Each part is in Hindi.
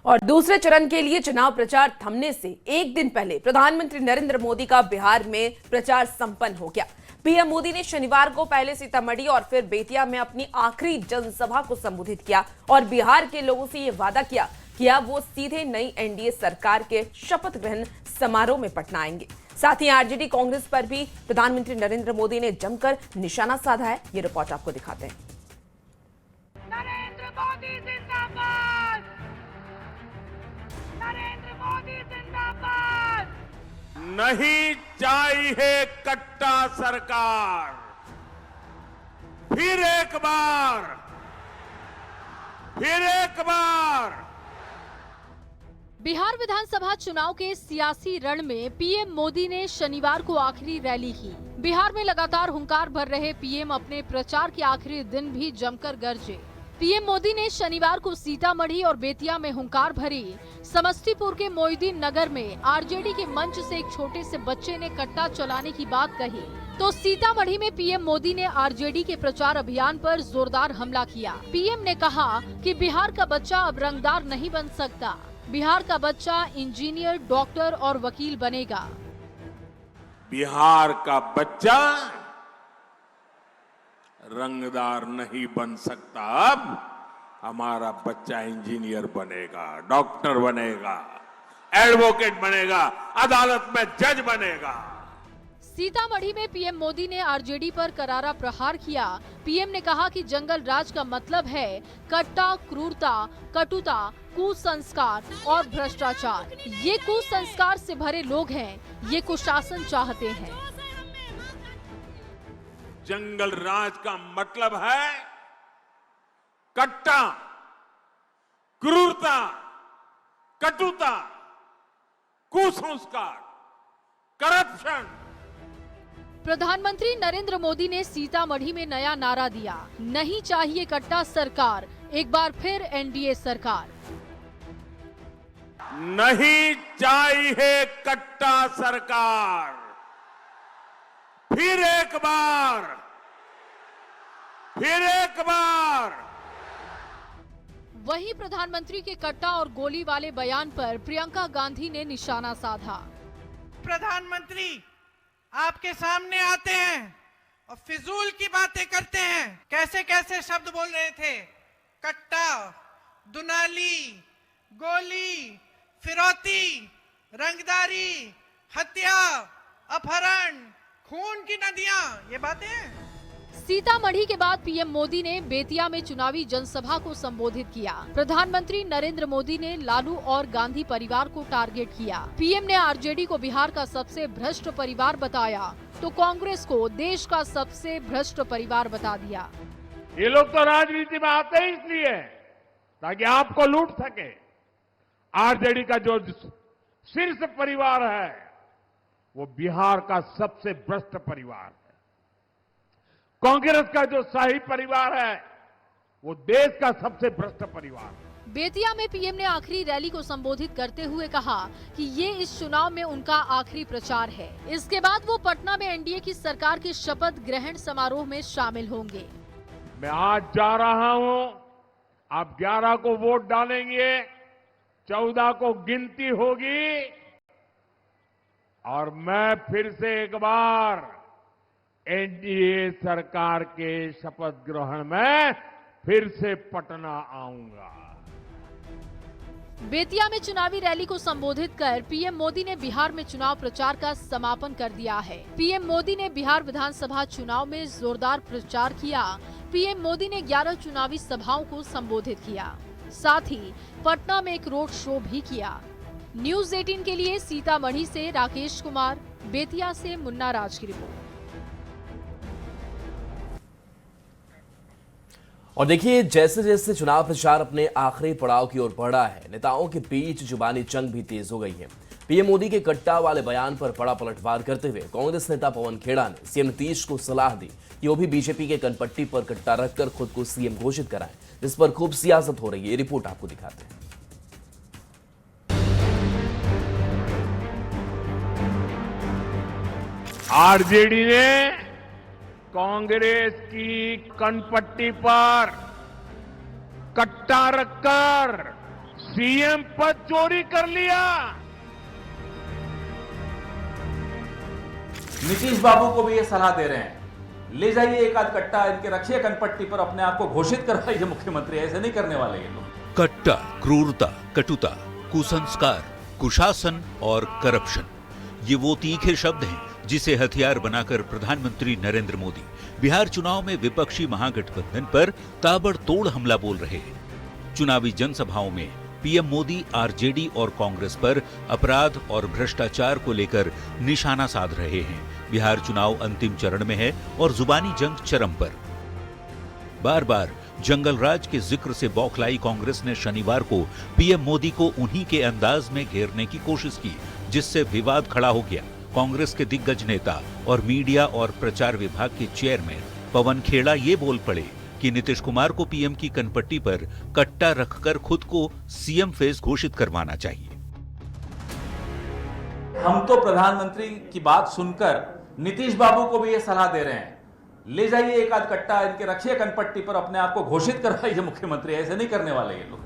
और दूसरे चरण के लिए चुनाव प्रचार थमने से एक दिन पहले प्रधानमंत्री नरेंद्र मोदी का बिहार में प्रचार संपन्न हो गया। पीएम मोदी ने शनिवार को पहले सीतामढ़ी और फिर बेतिया में अपनी आखिरी जनसभा को संबोधित किया और बिहार के लोगों से यह वादा किया कि अब वो सीधे नई एनडीए सरकार के शपथ ग्रहण समारोह में पटना आएंगे। साथ ही आरजेडी कांग्रेस पर भी प्रधानमंत्री नरेंद्र मोदी ने जमकर निशाना साधा है। ये रिपोर्ट आपको दिखाते हैं। नरेंद्र मोदी जिंदाबाद! नरेंद्र मोदी जिंदाबाद! नहीं चाहिए कट्टा सरकार। फिर एक बार बिहार विधानसभा चुनाव के सियासी रण में पीएम मोदी ने शनिवार को आखिरी रैली की। बिहार में लगातार हुंकार भर रहे पीएम अपने प्रचार के आखिरी दिन भी जमकर गरजे। पीएम मोदी ने शनिवार को सीतामढ़ी और बेतिया में हुंकार भरी। समस्तीपुर के मोइनुद्दीन नगर में आरजेडी के मंच से एक छोटे से बच्चे ने कट्टा चलाने की बात कही, तो सीतामढ़ी में पीएम मोदी ने आरजेडी के प्रचार अभियान पर जोरदार हमला किया। पीएम ने कहा कि बिहार का बच्चा अब रंगदार नहीं बन सकता, बिहार का बच्चा इंजीनियर, डॉक्टर और वकील बनेगा। बिहार का बच्चा रंगदार नहीं बन सकता, अब हमारा बच्चा इंजीनियर बनेगा, डॉक्टर बनेगा, एडवोकेट बनेगा, अदालत में जज बनेगा। सीतामढ़ी में पीएम मोदी ने आरजेडी पर करारा प्रहार किया। पीएम ने कहा कि जंगल राज का मतलब है कट्टा, क्रूरता, कटुता, कुसंस्कार और भ्रष्टाचार। ये कुसंस्कार से भरे लोग हैं, ये कुशासन चाहते हैं। जंगल राज का मतलब है कट्टा, क्रूरता, कटुता, कुसंस्कार, करप्शन। प्रधानमंत्री नरेंद्र मोदी ने सीतामढ़ी में नया नारा दिया, नहीं चाहिए कट्टा सरकार, एक बार फिर एनडीए सरकार। नहीं चाहिए कट्टा सरकार। फिर एक बार। वहीं प्रधानमंत्री के कट्टा और गोली वाले बयान पर प्रियंका गांधी ने निशाना साधा। प्रधानमंत्री आपके सामने आते हैं और फिजूल की बातें करते हैं। कैसे कैसे शब्द बोल रहे थे, कट्टा, दुनाली, गोली, फिरौती, रंगदारी, हत्या, अपहरण, खून की नदियां, ये बातें। सीतामढ़ी के बाद पीएम मोदी ने बेतिया में चुनावी जनसभा को संबोधित किया। प्रधानमंत्री नरेंद्र मोदी ने लालू और गांधी परिवार को टारगेट किया। पीएम ने आरजेडी को बिहार का सबसे भ्रष्ट परिवार बताया, तो कांग्रेस को देश का सबसे भ्रष्ट परिवार बता दिया। ये लोग तो राजनीति में आते ही इसलिए ताकि आपको लूट सके। आरजेडी का जो शीर्ष परिवार है वो बिहार का सबसे भ्रष्ट परिवार है। कांग्रेस का जो शाही परिवार है वो देश का सबसे भ्रष्ट परिवार है। बेतिया में पीएम ने आखिरी रैली को संबोधित करते हुए कहा कि ये इस चुनाव में उनका आखिरी प्रचार है। इसके बाद वो पटना में एनडीए की सरकार के शपथ ग्रहण समारोह में शामिल होंगे। मैं आज जा रहा हूं, आप 11 को वोट डालेंगे, 14 को गिनती होगी और मैं फिर से एक बार एनडीए सरकार के शपथ ग्रहण में फिर से पटना आऊंगा। बेतिया में चुनावी रैली को संबोधित कर पीएम मोदी ने बिहार में चुनाव प्रचार का समापन कर दिया है। पीएम मोदी ने बिहार विधानसभा चुनाव में जोरदार प्रचार किया। पीएम मोदी ने 11 चुनावी सभाओं को संबोधित किया, साथ ही पटना में एक रोड शो भी किया। न्यूज 18 के लिए सीतामढ़ी से राकेश कुमार, बेतिया से मुन्ना राज की रिपोर्ट। और देखिए, जैसे जैसे चुनाव प्रचार अपने आखिरी पड़ाव की ओर बढ़ा है, नेताओं के बीच जुबानी जंग भी तेज हो गई है। पीएम मोदी के कट्टा वाले बयान पर बड़ा पलटवार करते हुए कांग्रेस नेता पवन खेड़ा ने सीएम नीतीश को सलाह दी कि वो भी बीजेपी के कनपट्टी पर कट्टा रखकर खुद को सीएम घोषित कराएं, जिस पर खूब सियासत हो रही है। ये रिपोर्ट आपको दिखाते हैं। आरजेडी ने कांग्रेस की कनपट्टी पर कट्टा रखकर सीएम पद चोरी कर लिया। नीतीश बाबू को भी ये सलाह दे रहे हैं, ले जाइए एक आध कट्टा, इनके रखिए कनपट्टी पर, अपने आप को घोषित करवाइए मुख्यमंत्री। ऐसे नहीं करने वाले ये लोग। कट्टा, क्रूरता, कटुता, कुसंस्कार, कुशासन और करप्शन, ये वो तीखे शब्द हैं जिसे हथियार बनाकर प्रधानमंत्री नरेंद्र मोदी बिहार चुनाव में विपक्षी महागठबंधन पर ताबड़तोड़ हमला बोल रहे हैं। चुनावी जनसभाओं में पीएम मोदी आरजेडी और कांग्रेस पर अपराध और भ्रष्टाचार को लेकर निशाना साध रहे हैं। बिहार चुनाव अंतिम चरण में है और जुबानी जंग चरम पर। बार बार जंगल राज के जिक्र से बौखलाई कांग्रेस ने शनिवार को पीएम मोदी को उन्हीं के अंदाज में घेरने की कोशिश की, जिससे विवाद खड़ा हो गया। कांग्रेस के दिग्गज नेता और मीडिया और प्रचार विभाग के चेयरमैन पवन खेड़ा ये बोल पड़े कि नीतीश कुमार को पीएम की कनपट्टी पर कट्टा रखकर खुद को सीएम फेस घोषित करवाना चाहिए। हम तो प्रधानमंत्री की बात सुनकर नीतीश बाबू को भी ये सलाह दे रहे हैं, ले जाइए एक आध कट्टा, इनके रखिए कनपट्टी पर, अपने आप को घोषित करवाइए मुख्यमंत्री। ऐसे नहीं करने वाले ये लोग।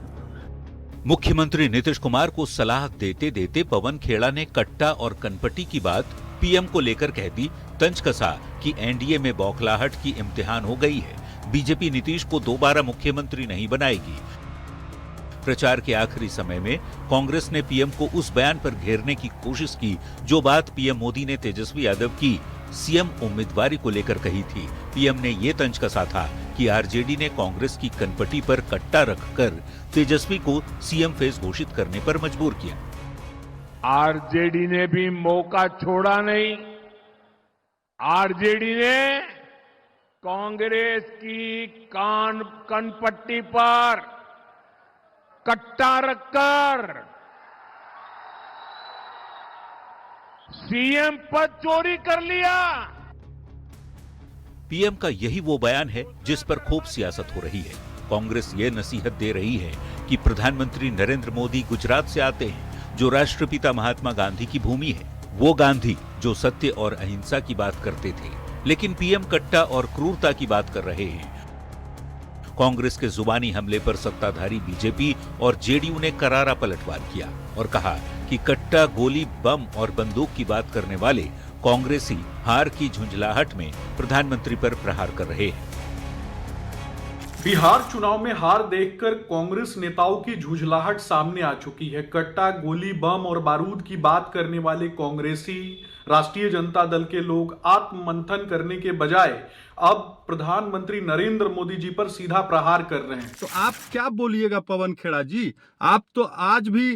मुख्यमंत्री नीतीश कुमार को सलाह देते देते पवन खेड़ा ने कट्टा और कनपट्टी की बात पीएम को लेकर कह दी। तंज कसा कि एनडीए में बौखलाहट की इम्तिहान हो गई है, बीजेपी नीतीश को दोबारा मुख्यमंत्री नहीं बनाएगी। प्रचार के आखिरी समय में कांग्रेस ने पीएम को उस बयान पर घेरने की कोशिश की जो बात पीएम मोदी ने तेजस्वी यादव की सीएम उम्मीदवारी को लेकर कही थी। पीएम ने ये तंज कसा था कि आरजेडी ने कांग्रेस की कनपट्टी पर कट्टा रखकर तेजस्वी को सीएम फेस घोषित करने पर मजबूर किया। आरजेडी ने भी मौका छोड़ा नहीं। आरजेडी ने कांग्रेस की कनपट्टी पर कट्टा रखकर सीएम पद चोरी कर लिया। पीएम का यही वो बयान है जिस पर खूब सियासत हो रही है। कांग्रेस ये नसीहत दे रही है कि प्रधानमंत्री नरेंद्र मोदी गुजरात से आते हैं, जो राष्ट्रपिता महात्मा गांधी की भूमि है। वो गांधी जो सत्य और अहिंसा की बात करते थे, लेकिन पीएम कट्टा और क्रूरता की बात कर रहे हैं। कांग्रेस के जुबानी हमले पर सत्ताधारी बीजेपी और जेडीयू ने करारा पलटवार किया और कहा कि कट्टा, गोली, बम और बंदूक की बात करने वाले कांग्रेसी हार की झुंझलाहट में प्रधानमंत्री पर प्रहार कर रहे हैं। बिहार चुनाव में हार देखकर कांग्रेस नेताओं की झुंझलाहट सामने आ चुकी है। कट्टा, गोली, बम और बारूद की बात करने वाले कांग्रेसी राष्ट्रीय जनता दल के लोग आत्ममंथन करने के बजाय अब प्रधानमंत्री नरेंद्र मोदी जी पर सीधा प्रहार कर रहे हैं। तो आप क्या बोलिएगा पवन खेड़ा जी? आप तो आज भी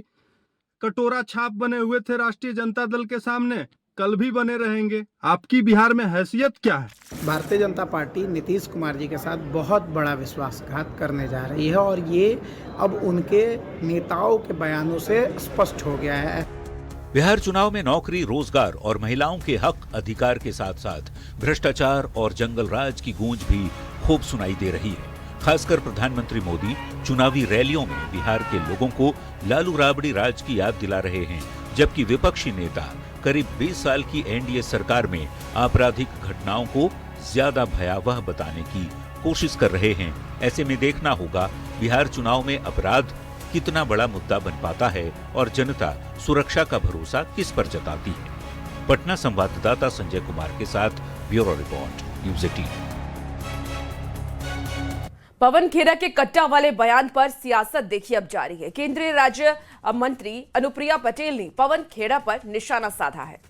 कटोरा छाप बने हुए थे राष्ट्रीय जनता दल के सामने, कल भी बने रहेंगे। आपकी बिहार में हैसियत क्या है? भारतीय जनता पार्टी नीतीश कुमार जी के साथ बहुत बड़ा विश्वासघात करने जा रही है और ये अब उनके नेताओं के बयानों से स्पष्ट हो गया है। बिहार चुनाव में नौकरी, रोजगार और महिलाओं के हक अधिकार के साथ साथ भ्रष्टाचार और जंगल राज की गूंज भी खूब सुनाई दे रही है। खासकर प्रधानमंत्री मोदी चुनावी रैलियों में बिहार के लोगों को लालू राबड़ी राज की याद दिला रहे हैं, जबकि विपक्षी नेता करीब 20 साल की एनडीए सरकार में आपराधिक घटनाओं को ज्यादा भयावह बताने की कोशिश कर रहे हैं। ऐसे में देखना होगा बिहार चुनाव में अपराध कितना बड़ा मुद्दा बन पाता है और जनता सुरक्षा का भरोसा किस पर जताती है। पटना संवाददाता संजय कुमार के साथ bureau report, news 18। Pawan Khera के कट्टा वाले बयान पर सियासत देखिए अब जारी है। केंद्रीय राज्य मंत्री अनुप्रिया पटेल ने पवन खेड़ा पर निशाना साधा है।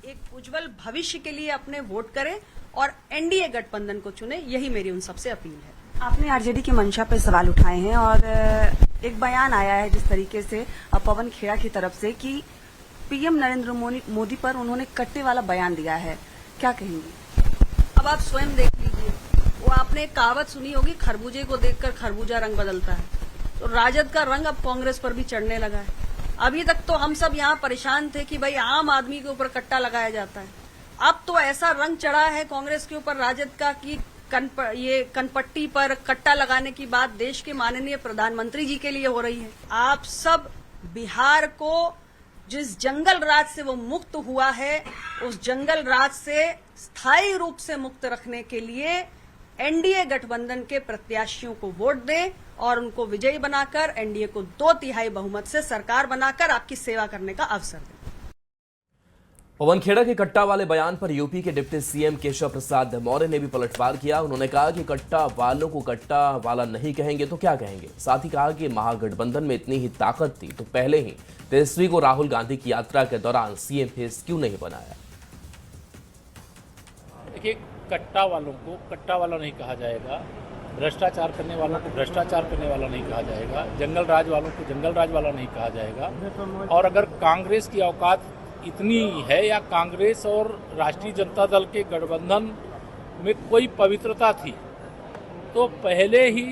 एक उज्जवल भविष्य के लिए अपने वोट करें और एनडीए गठबंधन को चुने, यही मेरी उन सबसे अपील है। आपने आरजेडी की मंशा पर सवाल उठाए हैं और एक बयान आया है जिस तरीके से पवन खेड़ा की तरफ से कि पीएम नरेंद्र मोदी पर उन्होंने कट्टे वाला बयान दिया है, क्या कहेंगे? अब आप स्वयं देख लीजिए, वो आपने एक कहावत सुनी होगी, खरबूजे को देखकर खरबूजा रंग बदलता है। तो राजद का रंग अब कांग्रेस पर भी चढ़ने लगा है। अभी तक तो हम सब यहाँ परेशान थे कि भाई आम आदमी के ऊपर कट्टा लगाया जाता है, अब तो ऐसा रंग चढ़ा है कांग्रेस के ऊपर राजद का कि ये कनपट्टी पर कट्टा लगाने की बात देश के माननीय प्रधानमंत्री जी के लिए हो रही है। आप सब बिहार को जिस जंगल राज से वो मुक्त हुआ है, उस जंगल राज से स्थायी रूप से मुक्त रखने के लिए एनडीए गठबंधन के प्रत्याशियों को वोट दें और उनको विजयी बनाकर एनडीए को 2/3 बहुमत से सरकार बनाकर आपकी सेवा करने का अवसर दें। पवन खेड़ा के कट्टा वाले बयान पर यूपी के डिप्टी सीएम केशव प्रसाद मौर्य ने भी पलटवार किया। उन्होंने कहा कि कट्टा वालों को कट्टा वाला नहीं कहेंगे तो क्या कहेंगे। साथ ही कहा कि महागठबंधन में इतनी ही ताकत थी तो पहले ही तेजस्वी को राहुल गांधी की यात्रा के दौरान सीएम फेस क्यों नहीं बनाया। देखिए, कट्टा वालों को कट्टा वाला नहीं कहा जाएगा, भ्रष्टाचार करने वालों को भ्रष्टाचार करने वाला नहीं कहा जाएगा, जंगल राज वालों को जंगल राज वाला नहीं कहा जाएगा। और अगर कांग्रेस की औकात इतनी है या कांग्रेस और राष्ट्रीय जनता दल के गठबंधन में कोई पवित्रता थी तो पहले ही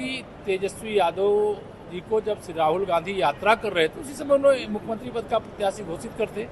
तेजस्वी यादव जी को जब राहुल गांधी यात्रा कर रहे थे उसी समय उन्होंने मुख्यमंत्री पद का प्रत्याशी घोषित करते।